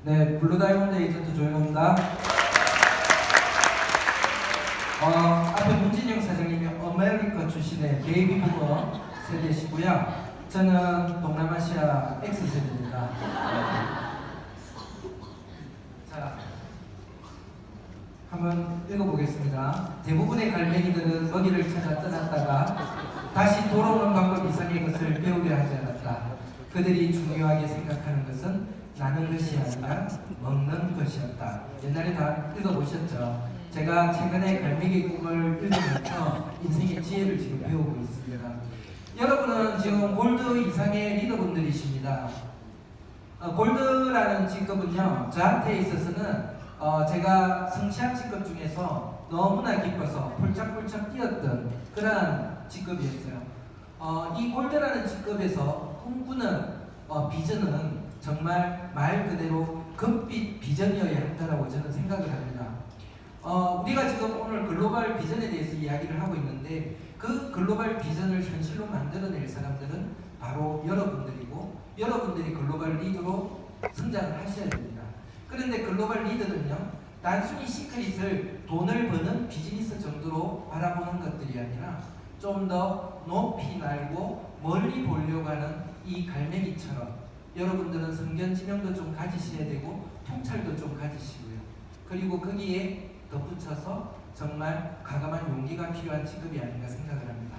네, 블루다이몬드 에이전트 조현호입니다. 앞에 문진영 사장님이 아메리카 출신의 베이비 부머 세대시고요. 저는 동남아시아 X세대입니다. 자, 한번 읽어보겠습니다. 대부분의 갈매기들은 먹이를 찾아 떠났다가 다시 돌아오는 방법 이상의 것을 배우려 하지 않았다. 그들이 중요하게 생각하는 것은 나는 것이 아니라 먹는 것이었다. 옛날에 다 읽어보셨죠? 제가 최근에 갈매기 꿈을 읽으면서 인생의 지혜를 지금 배우고 있습니다. 여러분은 지금 골드 이상의 리더분들이십니다. 골드라는 직급은요, 저한테 있어서는 제가 성취한 직급 중에서 너무나 기뻐서 폴짝폴짝 뛰었던 그러한 직급이었어요. 이 골드라는 직급에서 꿈꾸는 비전은 정말 말 그대로 금빛 비전이어야 한다고 저는 생각을 합니다. 우리가 지금 오늘 글로벌 비전에 대해서 이야기를 하고 있는데 그 글로벌 비전을 현실로 만들어낼 사람들은 바로 여러분들이고 여러분들이 글로벌 리더로 성장을 하셔야 됩니다. 그런데 글로벌 리더는요, 단순히 시크릿을 돈을 버는 비즈니스 정도로 바라보는 것들이 아니라 좀 더 높이 날고 멀리 보려고 하는 이 갈매기처럼 여러분들은 성견 지명도 좀 가지셔야 되고 통찰도 좀 가지시고요. 그리고 거기에 덧붙여서 정말 과감한 용기가 필요한 직업이 아닌가 생각을 합니다.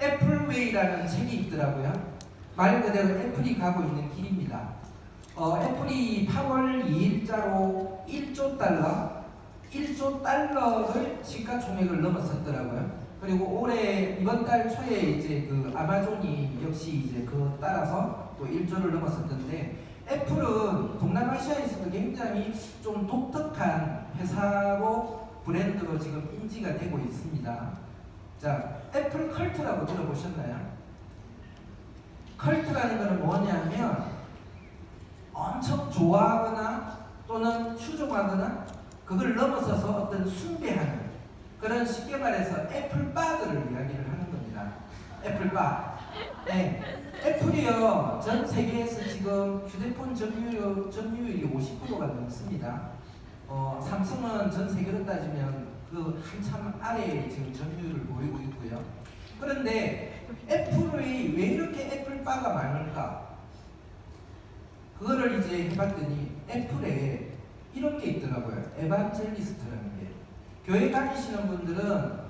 애플웨이라는 책이 있더라고요. 말 그대로 애플이 가고 있는 길입니다. 애플이 8월 2일자로 1조 달러를 시가총액을 넘었었더라고요. 그리고 올해 이번 달 초에 이제 그 아마존이 역시 이제 그 따라서 또 1조를 넘었었던데, 애플은 동남아시아에서도 굉장히 좀 독특한 회사로 브랜드로 지금 인지가 되고 있습니다. 자, 애플 컬트라고 들어보셨나요? 컬트라는 것은 뭐냐면 엄청 좋아하거나 또는 추종하거나 그걸 넘어서서 어떤 숭배하는 그런, 쉽게 말해서 애플바들을 이야기를 하는 겁니다. 애플바. 네. 애플이요, 전 세계에서 지금 휴대폰 점유율이 50%가 넘습니다. 삼성은 전 세계로 따지면 그 한참 아래에 지금 점유율을 보이고 있고요. 그런데 애플이 왜 이렇게 애플바가 많을까? 그거를 이제 해봤더니 애플에 이런 게 있더라고요. 에반젤리스트라는 게. 교회 다니시는 분들은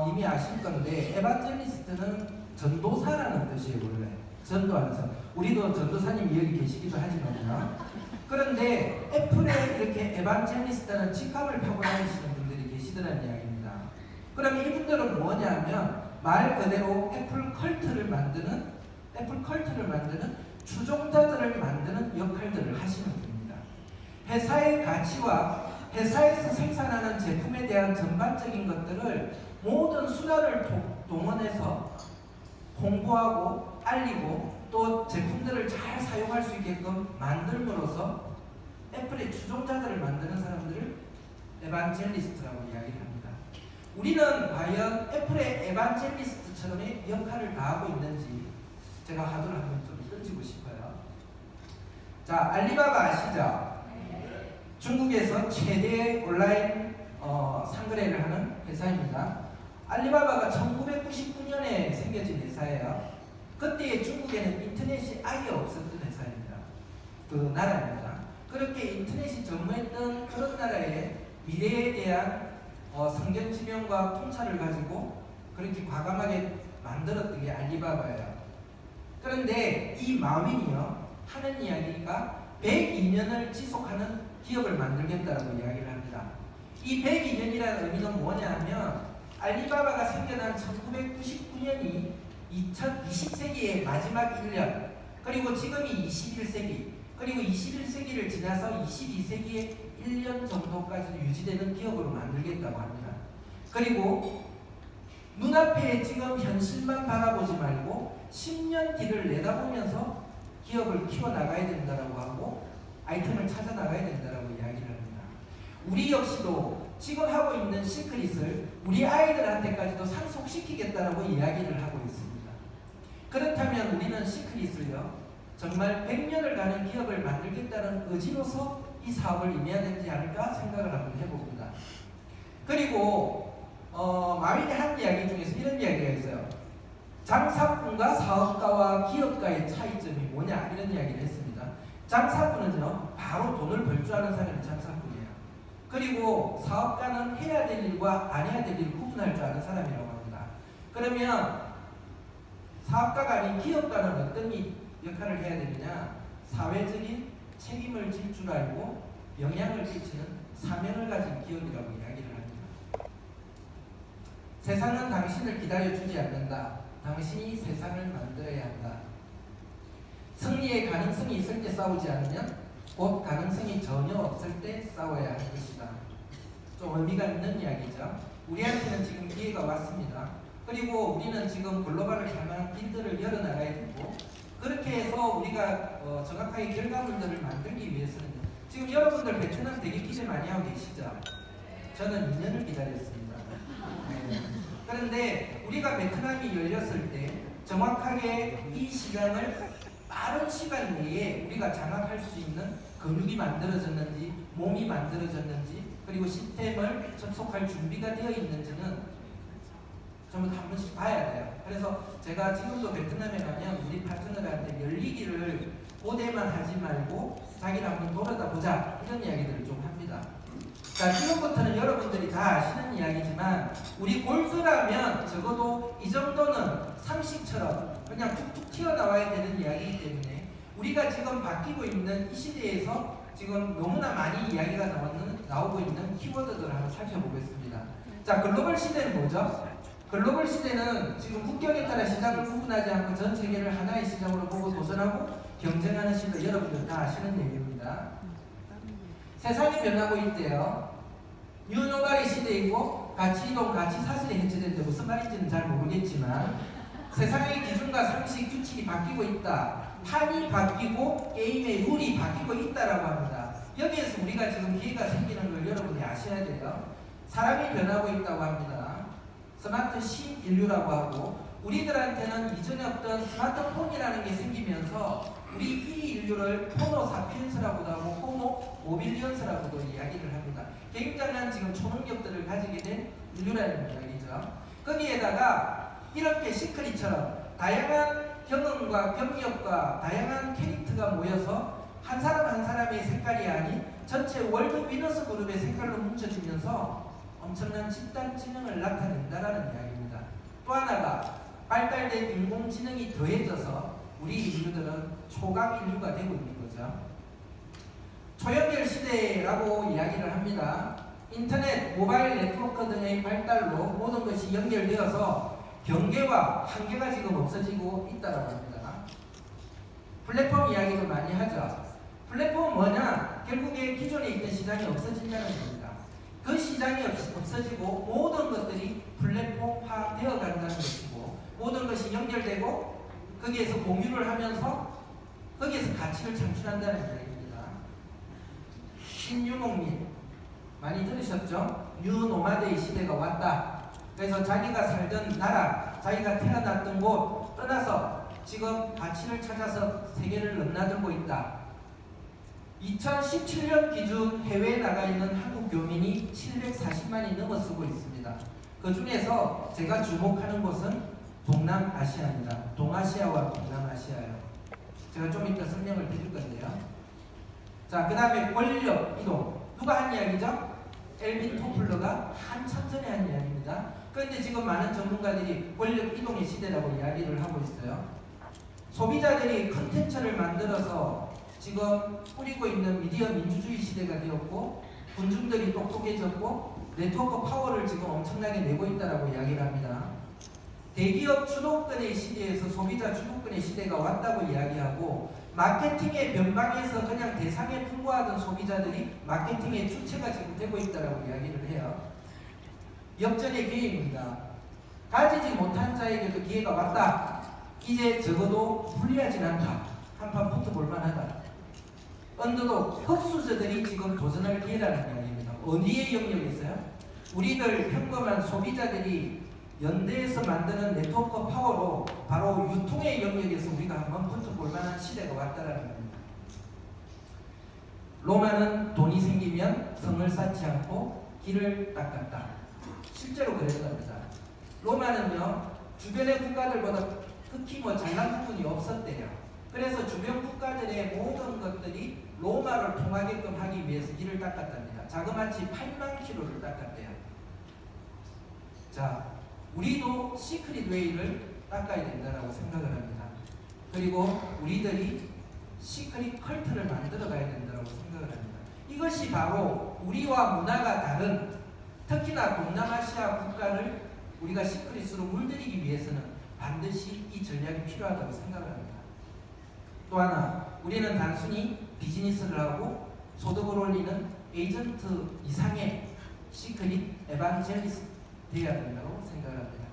이미 아실 건데, 에반젤리스트는 전도사라는 뜻이에요. 원래 전도하는 사람. 우리도 전도사님이 여기 계시기도 하지만요. 그런데 애플에 이렇게 에반젤리스트라는 직함을 타고 다니시는 분들이 계시더라는 이야기입니다. 그럼 이분들은 뭐냐면 말 그대로 애플 컬트를 만드는 추종자들을 만드는 역할들을 하시는 분입니다. 회사의 가치와 회사에서 생산하는 제품에 대한 전반적인 것들을 모든 수단을 동원해서 홍보하고 알리고 또 제품들을 잘 사용할 수 있게끔 만들므로써 애플의 추종자들을 만드는 사람들을 에반젤리스트라고 이야기를 합니다. 우리는 과연 애플의 에반젤리스트처럼의 역할을 다하고 있는지 제가 하도를 한번 좀 던지고 싶어요. 자, 알리바바 아시죠? 중국에서 최대 온라인 상거래를 하는 회사입니다. 알리바바가 1999년에 생겨진 회사예요. 그때 중국에는 인터넷이 아예 없었던 회사입니다. 그 나라입니다. 그렇게 인터넷이 전무했던 그런 나라의 미래에 대한 성견지명과 통찰을 가지고 그렇게 과감하게 만들었던 게 알리바바예요. 그런데 이 마윈이요, 하는 이야기가 102년을 지속하는 기업을 만들겠다라고 이야기를 합니다. 이 102년이라는 의미는 뭐냐면 알리바바가 생겨난 1999년이 20세기의 마지막 1년, 그리고 지금이 21세기, 그리고 21세기를 지나서 22세기의 1년 정도까지 유지되는 기업으로 만들겠다고 합니다. 그리고 눈앞에 지금 현실만 바라보지 말고 10년 뒤를 내다보면서 기업을 키워나가야 된다고 하고 아이템을 찾아 나가야 된다라고 이야기를 합니다. 우리 역시도 지금 하고 있는 시크릿을 우리 아이들한테까지도 상속시키겠다라고 이야기를 하고 있습니다. 그렇다면 우리는 시크릿을요, 정말 100년을 가는 기업을 만들겠다는 의지로서 이 사업을 임해야 되지 않을까 생각을 한번 해봅니다. 그리고 마윈의 한 이야기 중에서 이런 이야기가 있어요. 장사꾼과 사업가와 기업가의 차이점이 뭐냐 이런 이야기를 했습니다. 장사꾼은요 바로 돈을 벌 줄 아는 사람이 장사꾼이에요. 그리고 사업가는 해야 될 일과 안 해야 될 일을 구분할 줄 아는 사람이라고 합니다. 그러면 사업가가 아닌 기업가는 어떤 역할을 해야 되느냐, 사회적인 책임을 질 줄 알고 영향을 끼치는 사명을 가진 기업이라고 이야기를 합니다. 세상은 당신을 기다려주지 않는다. 당신이 세상을 만들어야 한다. 승리의 가능성이 있을 때 싸우지 않으면 곧 가능성이 전혀 없을 때 싸워야 할 것이다. 좀 의미가 있는 이야기죠. 우리한테는 지금 기회가 왔습니다. 그리고 우리는 지금 글로벌을 향한 길들을 열어나가야 되고, 그렇게 해서 우리가 정확하게 결과물들을 만들기 위해서는 지금 여러분들 베트남 되게 기대 많이 하고 계시죠? 저는 2년을 기다렸습니다. 네. 그런데 우리가 베트남이 열렸을 때 정확하게 이 시장을 빠른 시간 내에 우리가 장악할 수 있는 근육이 만들어졌는지, 몸이 만들어졌는지, 그리고 시스템을 접속할 준비가 되어 있는지는 전부 한 번씩 봐야 돼요. 그래서 제가 지금도 베트남에 가면 우리 파트너들한테 열리기를 고대만 하지 말고 자기를 한번 돌아다 보자 이런 이야기들을 좀 합니다. 자, 지금부터는 여러분들이 다 아시는 이야기지만 우리 골프라면 적어도 이 정도는 상식처럼 그냥 툭툭 튀어나와야 되는 이야기이기 때문에 우리가 지금 바뀌고 있는 이 시대에서 지금 너무나 많이 이야기가 나오고 있는 키워드들을 한번 살펴보겠습니다. 자, 글로벌 시대는 뭐죠? 글로벌 시대는 지금 국경에 따라 시장을 구분하지 않고 전 세계를 하나의 시장으로 보고 도전하고 경쟁하는 시대, 여러분들 다 아시는 얘기입니다. 세상이 변하고 있대요. 뉴노멀의 시대이고 가치 이동, 가치 사슬이 해체된데 무슨 말인지는 잘 모르겠지만 세상의 기준과 상식, 규칙이 바뀌고 있다. 판이 바뀌고 게임의 룰이 바뀌고 있다라고 합니다. 여기에서 우리가 지금 기회가 생기는 걸 여러분이 아셔야 돼요. 사람이 변하고 있다고 합니다. 스마트 신인류라고 하고, 우리들한테는 이전에 없던 스마트폰이라는 게 생기면서 우리 이 인류를 호모 사피엔스라고도 하고 호모 모빌리언스라고도 이야기를 합니다. 굉장한 지금 초능력들을 가지게 된 인류라는 이야기죠. 거기에다가 이렇게 시크릿처럼 다양한 경험과 경력과 다양한 캐릭터가 모여서 한 사람 한 사람의 색깔이 아닌 전체 월드 위너스 그룹의 색깔로 뭉쳐지면서 엄청난 집단지능을 나타낸다라는 이야기입니다. 또 하나가 발달된 인공지능이 더해져서 우리 인류들은 초강 인류가 되고 있는 거죠. 초연결 시대라고 이야기를 합니다. 인터넷, 모바일 네트워크 등의 발달로 모든 것이 연결되어서 경계와 한계가 지금 없어지고 있다고 합니다. 플랫폼 이야기도 많이 하죠. 플랫폼은 뭐냐? 결국에 기존에 있던 시장이 없어진다는 겁니다. 그 시장이 없어지고 모든 것들이 플랫폼화 되어 간다는 것이고, 모든 것이 연결되고 거기에서 공유를 하면서 거기에서 가치를 창출한다는 이야기입니다. 신유목민 많이 들으셨죠? 뉴노마드의 시대가 왔다. 그래서 자기가 살던 나라, 자기가 태어났던 곳 떠나서 지금 가치를 찾아서 세계를 넘나들고 있다. 2017년 기준 해외에 나가 있는 한국 교민이 740만이 넘어서고 있습니다. 그 중에서 제가 주목하는 곳은 동남아시아입니다. 동아시아와 동남아시아요. 제가 좀 이따 설명을 해줄 건데요. 자, 그 다음에 권력 이동. 누가 한 이야기죠? 엘빈 토플러가 한참 전에 한 이야기입니다. 그런데 지금 많은 전문가들이 권력 이동의 시대라고 이야기를 하고 있어요. 소비자들이 컨텐츠를 만들어서 지금 꾸리고 있는 미디어 민주주의 시대가 되었고, 군중들이 똑똑해졌고 네트워크 파워를 지금 엄청나게 내고 있다라고 이야기를 합니다. 대기업 주도권의 시대에서 소비자 주도권의 시대가 왔다고 이야기하고, 마케팅의 변방에서 그냥 대상에 풍부하던 소비자들이 마케팅의 주체가 지금 되고 있다라고 이야기를 해요. 역전의 기회입니다. 가지지 못한 자에게도 기회가 왔다. 이제 적어도 불리하진 않다. 한판 붙어볼 만하다. 언더독 흑수저들이 지금 도전할 기회라는 이야기입니다. 어디에 영역에서요? 우리들 평범한 소비자들이 연대해서 만드는 네트워크 파워로 바로 유통의 영역에서 우리가 한번 붙어볼 만한 시대가 왔다라는 겁니다. 로마는 돈이 생기면 성을 쌓지 않고 길을 닦았다. 실제로 그랬답니다. 로마는요, 주변의 국가들보다 특히 잘난 부분이 없었대요. 그래서 주변 국가들의 모든 것들이 로마를 통하게끔 하기 위해서 길을 닦았답니다. 자그마치 8만 킬로를 닦았대요. 자, 우리도 시크릿 웨이를 닦아야 된다고 생각을 합니다. 그리고 우리들이 시크릿 컬트를 만들어 가야 된다고 생각을 합니다. 이것이 바로 우리와 문화가 다른, 특히나 동남아시아 국가를 우리가 시크릿으로 물들이기 위해서는 반드시 이 전략이 필요하다고 생각을 합니다. 또 하나, 우리는 단순히 비즈니스를 하고 소득을 올리는 에이전트 이상의 시크릿 에반젤리스트 되어야 된다고 생각을 합니다.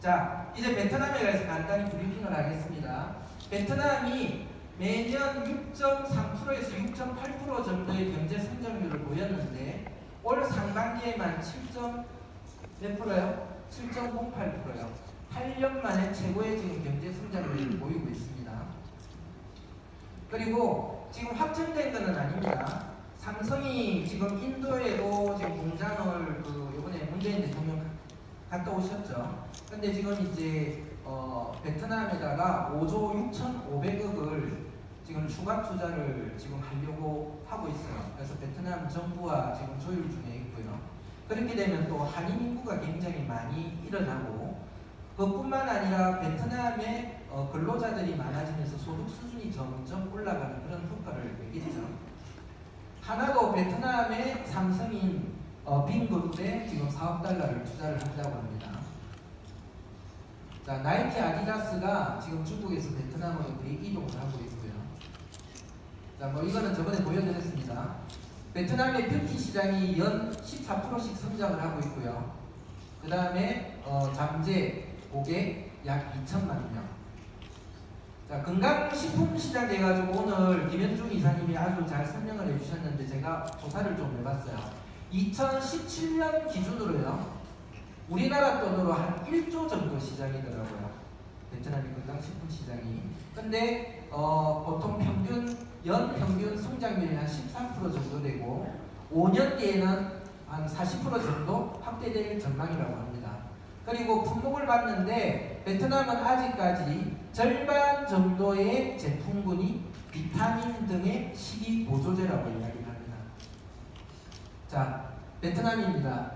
자, 이제 베트남에 대해서 간단히 브리핑을 하겠습니다. 베트남이 매년 6.3%에서 6.8% 정도의 경제 성장률을 보였는데 올 상반기에만 7몇 프로요? 7.08%요. 8년 만에 최고의 지금 경제 성장률을 보이고 있습니다. 그리고 지금 확정된 것은 아닙니다. 삼성이 지금 인도에도 지금 공장을 이번에 문재인 대통령 갔다 오셨죠. 근데 지금 이제 베트남에다가 5조 6,500억을 지금 추가 투자를 지금 하려고 하고 있어요. 그래서 베트남 정부와 지금 조율 중에 있고요. 그렇게 되면 또 한인 인구가 굉장히 많이 일어나고 그뿐만 아니라 베트남의 근로자들이 많아지면서 소득 수준이 점점 올라가는 그런 효과를 내겠죠. 하나도 베트남의 삼성인 빈그룹에 지금 4억 달러를 투자를 한다고 합니다. 자, 나이키 아디다스가 지금 중국에서 베트남으로 대이동을 하고 있고요. 자, 이거는 저번에 보여드렸습니다. 베트남의 뷰티 시장이 연 14%씩 성장을 하고 있고요. 그 다음에 잠재 고객 약 2천만 명. 자, 건강식품 시장 돼가지고 오늘 김현중 이사님이 아주 잘 설명을 해주셨는데 제가 조사를 좀 해봤어요. 2017년 기준으로요, 우리나라 돈으로 한 1조 정도 시장이더라고요. 베트남의 건강식품 시장이. 근데 보통 연평균 성장률이 한 13% 정도 되고 5년 뒤에는 한 40% 정도 확대될 전망이라고 합니다. 그리고 품목을 봤는데 베트남은 아직까지 절반 정도의 제품군이 비타민 등의 식이 보조제라고 이야기를 합니다. 자, 베트남입니다.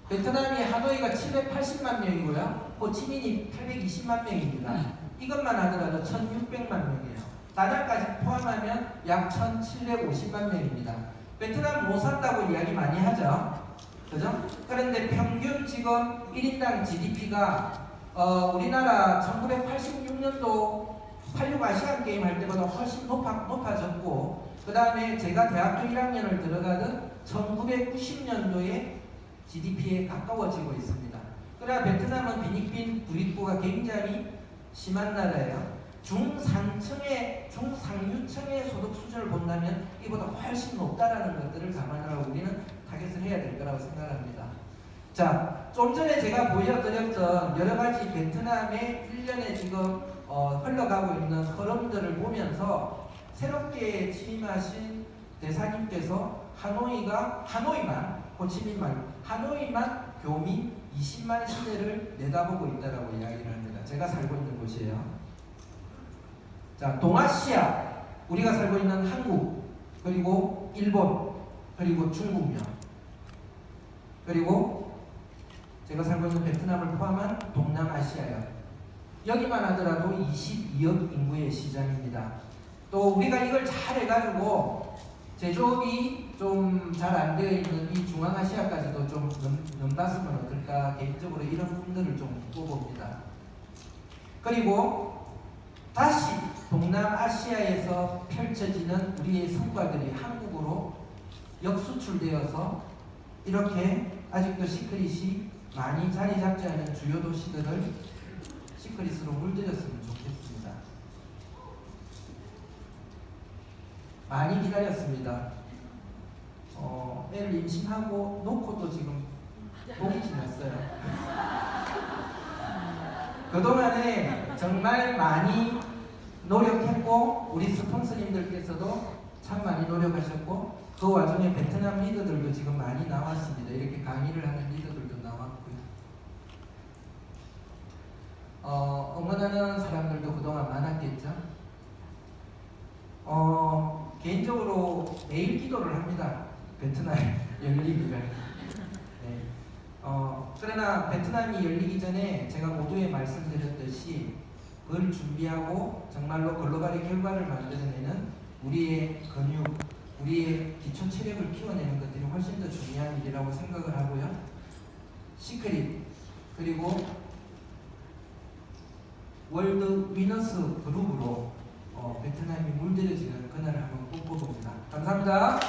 베트남이 하노이가 780만 명이고요. 호치민이 820만 명입니다. 이것만 하더라도 1600만 명이에요. 다낭까지 포함하면 약 1750만 명입니다. 베트남 못 산다고 이야기 많이 하죠. 그죠? 그런데 평균 지금 1인당 GDP가 우리나라 1986년도 86 아시안 게임 할 때보다 훨씬 높아졌고, 그 다음에 제가 대학교 1학년을 들어가던 1990년도에 GDP에 가까워지고 있습니다. 그러나 베트남은 빈익빈 부익부가 굉장히 심한 나라예요. 중상류층의 소득 수준을 본다면 이보다 훨씬 높다라는 것들을 감안하고 우리는 타겟을 해야 될 거라고 생각합니다. 자, 좀 전에 제가 보여드렸던 여러 가지 베트남의 1년에 지금 흘러가고 있는 흐름들을 보면서 새롭게 취임하신 대사님께서 하노이만, 호치민만, 하노이만 교민 20만 시대를 내다보고 있다고 이야기를 합니다. 제가 살고 있는 곳이에요. 자, 동아시아, 우리가 살고 있는 한국, 그리고 일본, 그리고 중국요. 그리고 제가 살고 있는 베트남을 포함한 동남아시아요. 여기만 하더라도 22억 인구의 시장입니다. 또 우리가 이걸 잘 해가지고 제조업이 좀 잘 안 되어 있는 이 중앙아시아까지도 좀 넘봤으면 어떨까, 개인적으로 이런 꿈들을 좀 꿔봅니다. 그리고 다시 동남아시아에서 펼쳐지는 우리의 성과들이 한국으로 역수출되어서 이렇게 아직도 시크릿이 많이 자리 잡지 않은 주요 도시들을 시크릿으로 물들였으면 좋겠습니다. 많이 기다렸습니다. 애를 임신하고 놓고도 지금 복이 지났어요. 그동안에 정말 많이 노력했고 우리 스폰서님들께서도 참 많이 노력하셨고 그 와중에 베트남 리더들도 지금 많이 나왔습니다. 이렇게 강의를 하는 리더들도 나왔고요. 응원하는 사람들도 그동안 많았겠죠. 개인적으로 매일 기도를 합니다. 베트남 열리기를. 네. 그러나 베트남이 열리기 전에 제가 모두에 말씀드렸듯이 그걸 준비하고 정말로 글로벌의 결과를 만들어내는 우리의 근육, 우리의 기초 체력을 키워내는 것들이 훨씬 더 중요한 일이라고 생각을 하고요. 시크릿 그리고 월드 위너스 그룹으로 베트남이 물들여지는 그날을 한번 꿈꿔봅니다. 감사합니다.